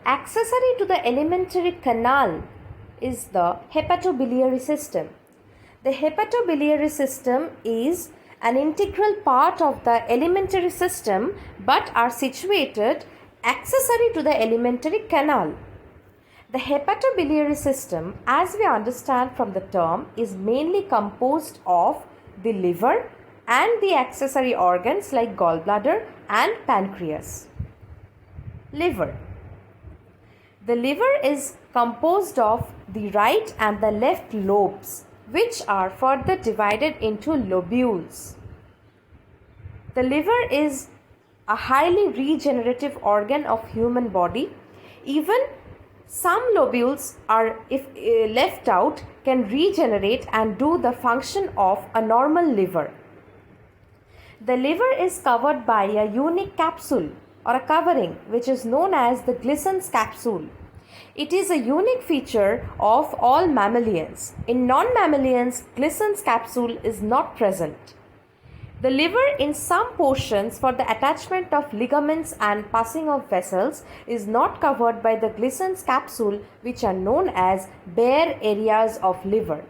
Accessory to the alimentary canal is the hepatobiliary system. The hepatobiliary system is an integral part of the alimentary system but are situated accessory to the alimentary canal. The hepatobiliary system, as we understand from the term, is mainly composed of the liver and the accessory organs like gallbladder and pancreas. Liver. The liver is composed of the right and the left lobes, which are further divided into lobules. The liver is a highly regenerative organ of human body. Even some lobules are, if left out, can regenerate and do the function of a normal liver. The liver is covered by a unique capsule or a covering which is known as the Glissen's capsule. It is a unique feature of all mammalians. In non-mammalians, Glissen's capsule is not present. The liver in some portions for the attachment of ligaments and passing of vessels is not covered by the Glissen's capsule, which are known as bare areas of liver.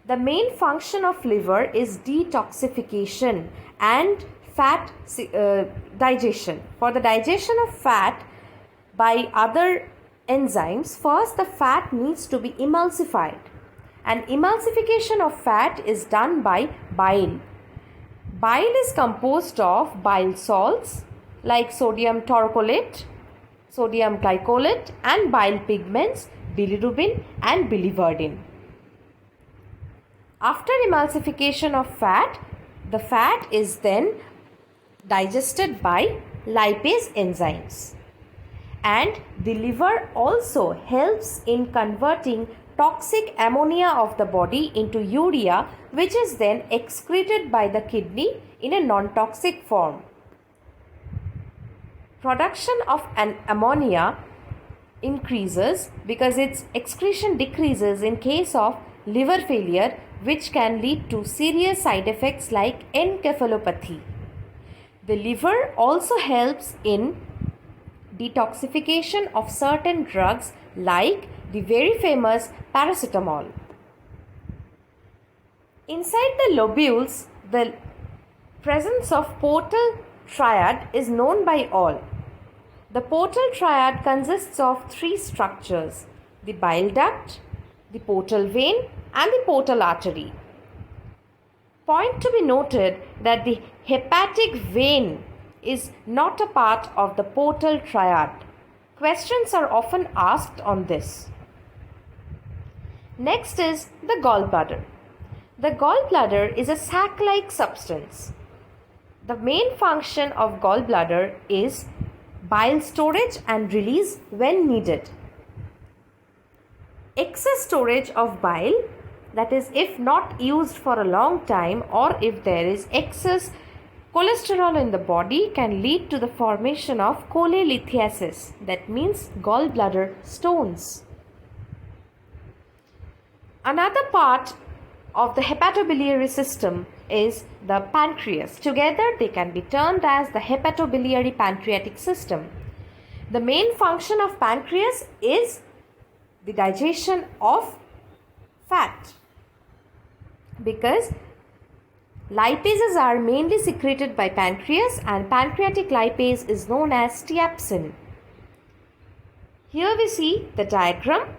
The main function of liver is detoxification and fat digestion. For the digestion of fat by other enzymes, first the fat needs to be emulsified. And emulsification of fat is done by bile. Bile is composed of bile salts like sodium taurocholate, sodium glycolate, and bile pigments, bilirubin and biliverdin. After emulsification of fat, the fat is then digested by lipase enzymes. And the liver also helps in converting toxic ammonia of the body into urea, which is then excreted by the kidney in a non-toxic form. Production of an ammonia increases because its excretion decreases in case of liver failure, which can lead to serious side effects like encephalopathy. The liver also helps in detoxification of certain drugs like the very famous paracetamol. Inside the lobules, the presence of portal triad is known by all. The portal triad consists of three structures: the bile duct, the portal vein, and the portal artery. Point to be noted that the hepatic vein is not a part of the portal triad. Questions are often asked on this. Next is the gallbladder. The gallbladder is a sac-like substance. The main function of gallbladder is bile storage and release when needed. Excess storage of bile, that is, if not used for a long time or if there is excess cholesterol in the body, can lead to the formation of cholelithiasis, that means gallbladder stones. Another part of the hepatobiliary system is the pancreas. Together they can be termed as the hepatobiliary pancreatic system. The main function of pancreas is the digestion of fat, because lipases are mainly secreted by pancreas and pancreatic lipase is known as steapsin. Here we see the diagram